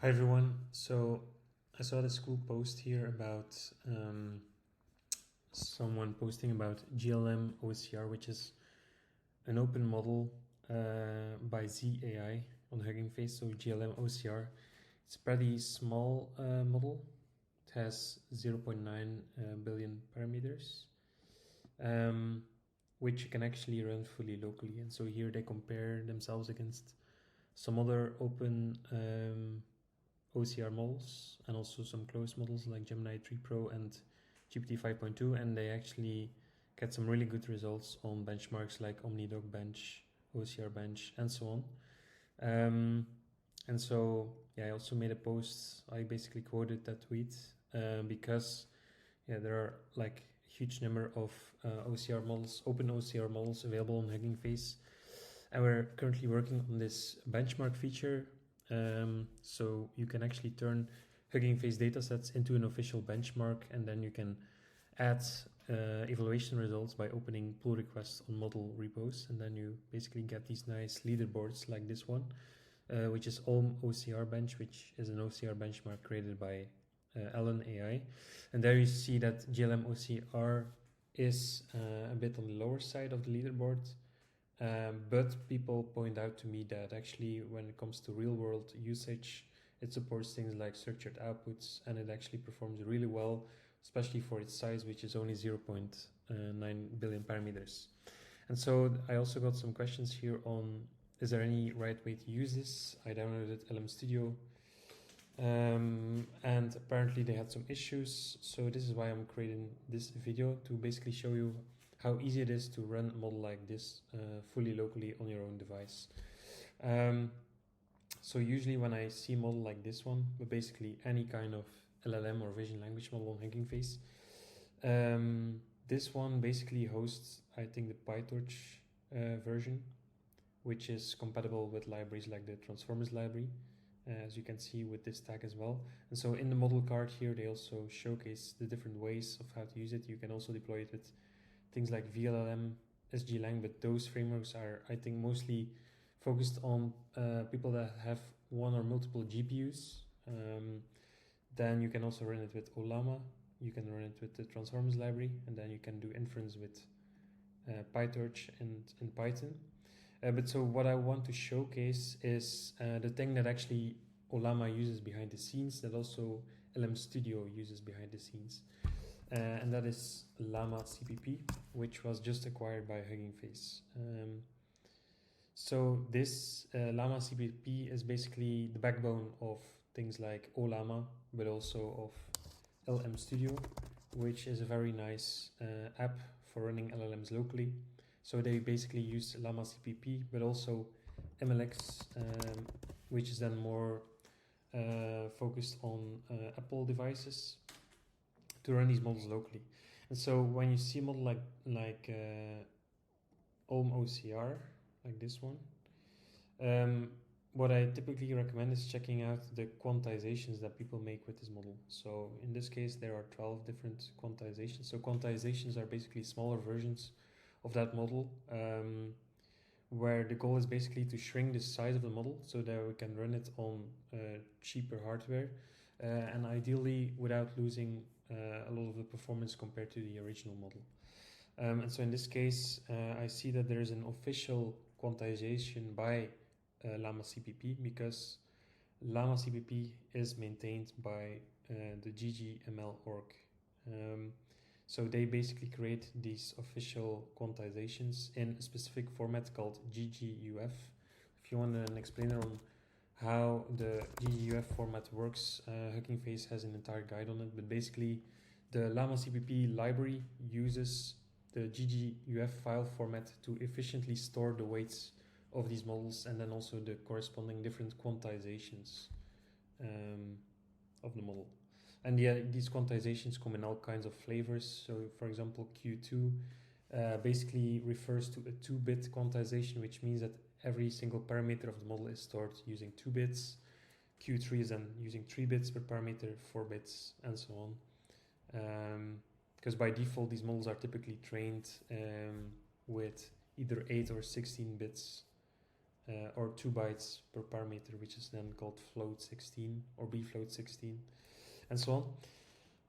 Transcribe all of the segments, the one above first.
Hi everyone. So I saw this cool post here about someone posting about GLM OCR, which is an open model by Z.ai on Hugging Face. So GLM OCR, it's a pretty small model. It has 0.9 billion parameters, which you can actually run fully locally. And so here they compare themselves against some other open OCR models and also some closed models like Gemini 3 Pro and GPT 5.2, and they actually get some really good results on benchmarks like OmniDoc Bench, OCR Bench, and so on. And so, yeah, I also made a post. I basically quoted that tweet because, yeah, there are like a huge number of OCR models, open OCR models available on Hugging Face, and we're currently working on this benchmark feature. So you can actually turn Hugging Face datasets into an official benchmark, and then you can add evaluation results by opening pull requests on model repos, and then you basically get these nice leaderboards like this one, which is OCR Bench, which is an OCR benchmark created by Llama AI. And there you see that GLM OCR is a bit on the lower side of the leaderboard. But people point out to me that actually when it comes to real world usage, it supports things like structured outputs, and it actually performs really well, especially for its size, which is only 0.9 billion parameters. And so I also got some questions here on, is there any right way to use this? I downloaded LM Studio, and apparently they had some issues. So this is why I'm creating this video, to basically show you how easy it is to run a model like this fully locally on your own device. So usually when I see a model like this one, but basically any kind of LLM or vision language model on Hugging Face, this one basically hosts, I think, the PyTorch version, which is compatible with libraries like the Transformers library, as you can see with this tag as well. And so in the model card here, they also showcase the different ways of how to use it. You can also deploy it with things like vLLM, SGLang, but those frameworks are, I think, mostly focused on people that have one or multiple GPUs. Then you can also run it with Llama. You can run it with the Transformers library, and then you can do inference with PyTorch and Python. But so what I want to showcase is the thing that actually Llama uses behind the scenes, that also LM Studio uses behind the scenes. And that is Llama-cpp, which was just acquired by Hugging Face. So this Llama-cpp is basically the backbone of things like Llama, but also of LM Studio, which is a very nice app for running LLMs locally. So they basically use Llama-cpp, but also MLX, which is then more focused on Apple devices, to run these models locally. And so when you see a model like OCR, like this one, what I typically recommend is checking out the quantizations that people make with this model. So in this case, there are 12 different quantizations. So quantizations are basically smaller versions of that model, where the goal is basically to shrink the size of the model so that we can run it on cheaper hardware, and ideally without losing a lot of the performance compared to the original model. And so in this case, I see that there is an official quantization by Llama-cpp, because Llama-cpp is maintained by the GGML org. So they basically create these official quantizations in a specific format called GGUF. If you want an explainer on how the GGUF format works, Hugging Face has an entire guide on it, but basically the Llama-cpp library uses the GGUF file format to efficiently store the weights of these models, and then also the corresponding different quantizations of the model. And yeah, these quantizations come in all kinds of flavors. So for example, Q2 basically refers to a 2-bit quantization, which means that every single parameter of the model is stored using 2 bits. Q3 is then using 3 bits per parameter, 4 bits, and so on. Because by default, these models are typically trained with either 8 or 16 bits or 2 bytes per parameter, which is then called float 16 or bfloat 16, and so on.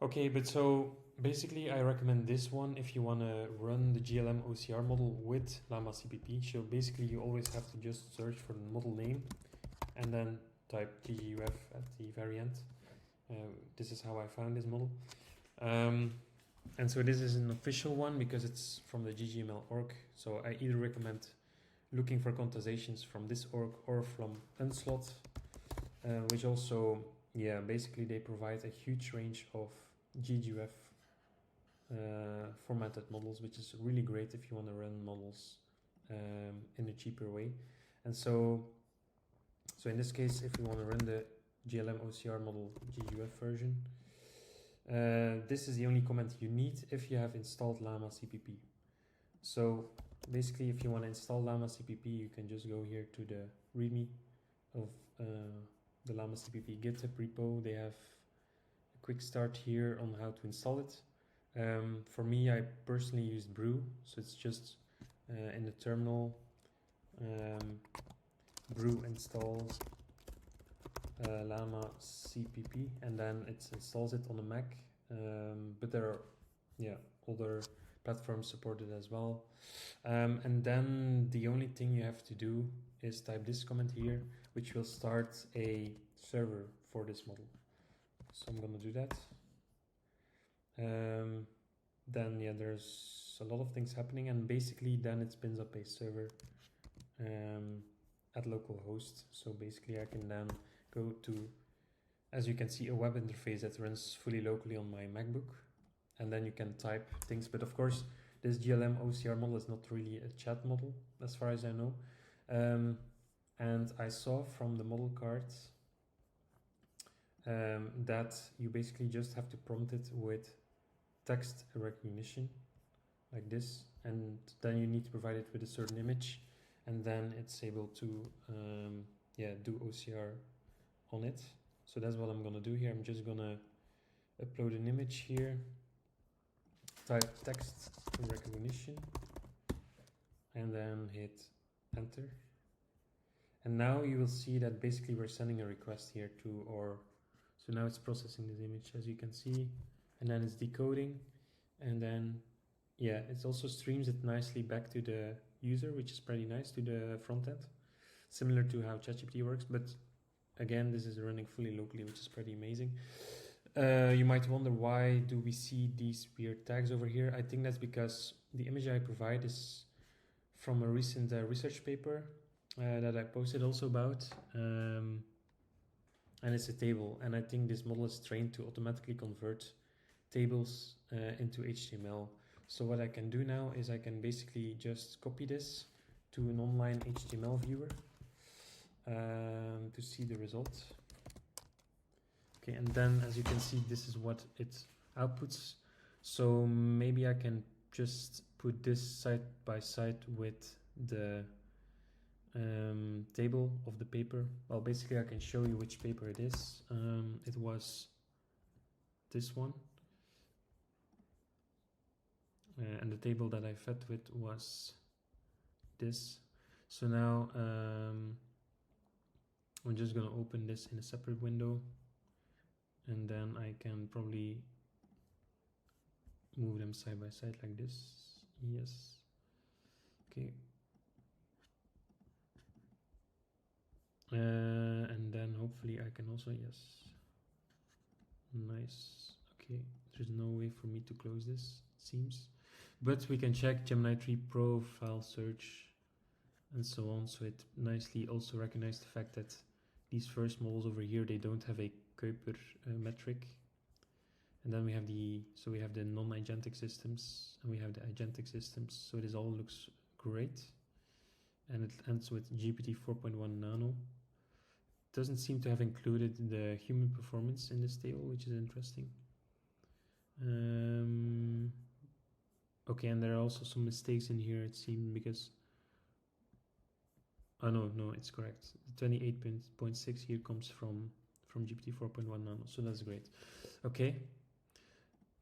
Okay, but so basically I recommend this one if you want to run the GLM OCR model with Llama-cpp. So basically you always have to just search for the model name and then type GGUF at the very end. This is how I found this model. And so this is an official one because it's from the ggml org. So I either recommend looking for quantizations from this org or from Unslot, which also, yeah, basically they provide a huge range of GGUF formatted models, which is really great if you want to run models in a cheaper way. And so in this case, if you want to run the GLM OCR model GGUF version, this is the only comment you need if you have installed Llama-cpp. So basically, if you want to install Llama-cpp, you can just go here to the README of the Llama-cpp GitHub repo. They have a quick start here on how to install it. For me, I personally used brew, so it's just in the terminal brew install Llama-cpp, and then it installs it on a Mac. But there are other platforms supported as well. And then the only thing you have to do is type this comment here, which will start a server for this model. So I'm gonna do that. Then there's a lot of things happening, and basically then it spins up a server at localhost. So basically I can then go to, as you can see, a web interface that runs fully locally on my MacBook, and then you can type things. But of course, this GLM OCR model is not really a chat model, as far as I know. And I saw from the model cards that you basically just have to prompt it with text recognition, like this, and then you need to provide it with a certain image, and then it's able to do OCR on it. So that's what I'm gonna do here. I'm just gonna upload an image here, type text recognition, and then hit enter. And now you will see that basically we're sending a request here to our, so now it's processing this image, as you can see, and then it's decoding, and then it also streams it nicely back to the user, which is pretty nice, to the front end, similar to how ChatGPT works. But again, this is running fully locally, which is pretty amazing. You might wonder, why do we see these weird tags over here? I think that's because the image I provide is from a recent research paper that I posted also about, and it's a table, and I think this model is trained to automatically convert tables into HTML. So what I can do now is I can basically just copy this to an online HTML viewer to see the result. Okay, and then as you can see, this is what it outputs. So maybe I can just put this side by side with the table of the paper. Well, basically I can show you which paper it is. It was this one. And the table that I fed with was this. So now I'm just gonna open this in a separate window, and then I can probably move them side by side like this. Yes. Okay. And then hopefully I can also, yes. Nice. Okay. There's no way for me to close this, it seems. But we can check Gemini 3 Pro, file search, and so on. So it nicely also recognized the fact that these first models over here, they don't have a Kuiper metric. And then we have the non-agentic systems, and we have the agentic systems. So this all looks great. And it ends with GPT 4.1 Nano. Doesn't seem to have included the human performance in this table, which is interesting. Okay, and there are also some mistakes in here, it seems, because no, it's correct. The 28.6 here comes from GPT 4.1 Nano, so that's great. Okay,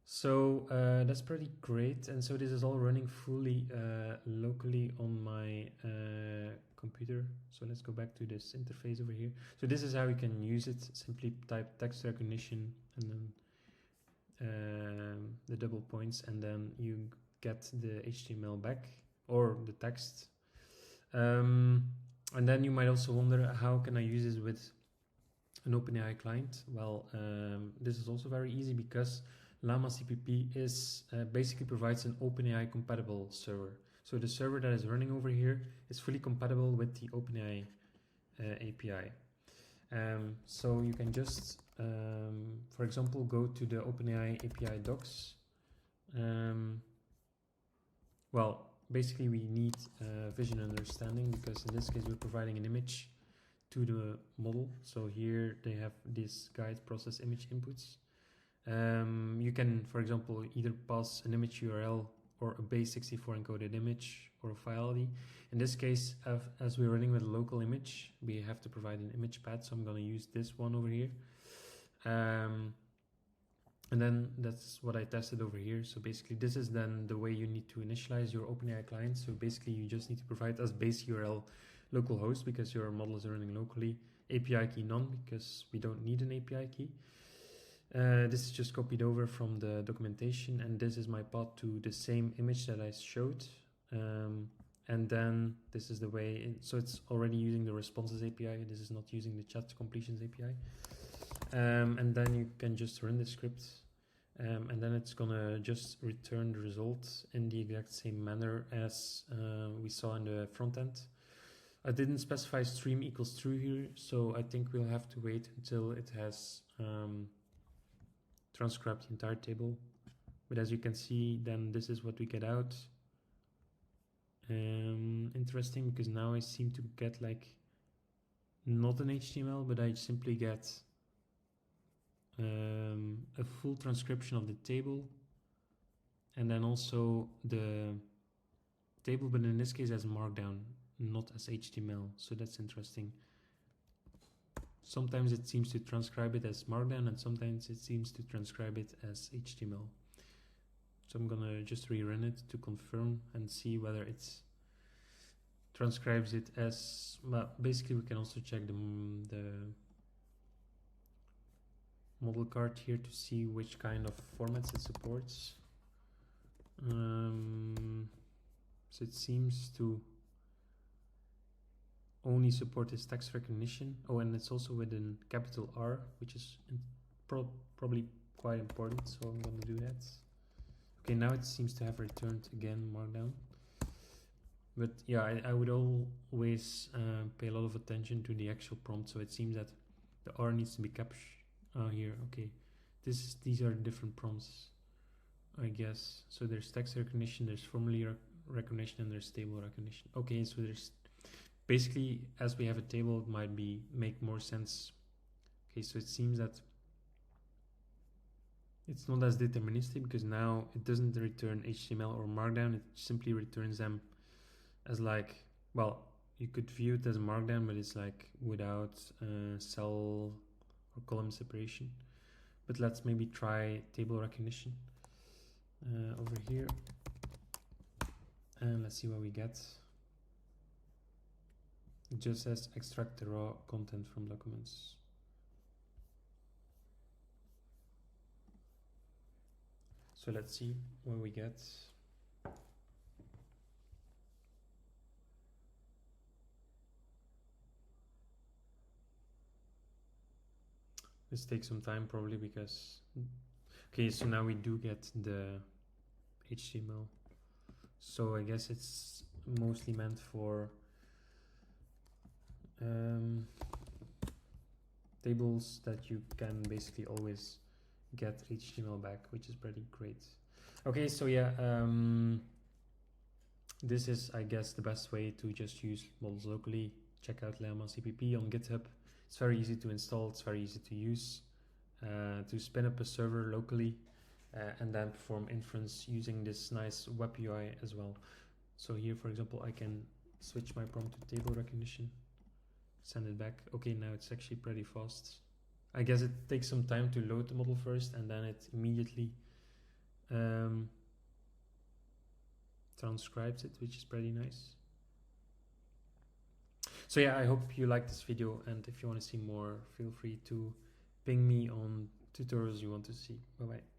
so that's pretty great, and so this is all running fully locally on my computer. So let's go back to this interface over here. So this is how you can use it. Simply type text recognition and then the double points, and then you get the HTML back or the text. And then you might also wonder, how can I use this with an OpenAI client? Well, this is also very easy, because Llama-cpp is basically provides an OpenAI compatible server. So the server that is running over here is fully compatible with the OpenAI API. So you can just, for example, go to the OpenAI API docs. Well, basically we need vision understanding, because in this case we're providing an image to the model. So here they have this guide process image inputs. You can, for example, either pass an image URL or a base64 encoded image or a file ID. In this case, as we're running with a local image, we have to provide an image path. So I'm going to use this one over here. And then that's what I tested over here. So basically this is then the way you need to initialize your OpenAI client. So basically you just need to provide as base URL localhost, because your model is running locally, API key none, because we don't need an API key. This is just copied over from the documentation, and this is my path to the same image that I showed. And then this is the way, so it's already using the responses API. This is not using the chat completions API. And then you can just run the script, and then it's gonna just return the results in the exact same manner as we saw in the front end. I didn't specify stream equals true here, so I think we'll have to wait until it has transcribed the entire table. But as you can see, then this is what we get out. Interesting, because now I seem to get like not an HTML, but I simply get a full transcription of the table, and then also the table, but in this case as markdown, not as HTML. So that's interesting. Sometimes it seems to transcribe it as markdown, and sometimes it seems to transcribe it as HTML. So I'm gonna just rerun it to confirm and see whether it transcribes it as, well, basically we can also check the model card here to see which kind of formats it supports. So it seems to only support this text recognition. Oh, and it's also within capital R, which is probably quite important, so I'm going to do that. Okay, now it seems to have returned again markdown. But yeah, I would always pay a lot of attention to the actual prompt. So it seems that the R needs to be captured. Oh, here, okay. These are different prompts, I guess. So there's text recognition, there's formula recognition, and there's table recognition. Okay, so there's basically, as we have a table, it might make more sense. Okay, so it seems that it's not as deterministic, because now it doesn't return HTML or markdown. It simply returns them as like, well, you could view it as markdown, but it's like without cell or column separation. But let's maybe try table recognition over here, and let's see what we get. It just says extract the raw content from documents. So let's see what we get. This takes some time probably, because okay, so now we do get the HTML. So I guess it's mostly meant for tables that you can basically always get HTML back, which is pretty great. Okay, so yeah, this is, I guess, the best way to just use models locally. Check out Llama-cpp on GitHub. It's very easy to install, it's very easy to use, to spin up a server locally, and then perform inference using this nice web UI as well. So here, for example, I can switch my prompt to table recognition, send it back. Okay, now it's actually pretty fast. I guess it takes some time to load the model first, and then it immediately transcribes it, which is pretty nice. So yeah, I hope you like this video, and if you want to see more, feel free to ping me on tutorials you want to see. Bye bye.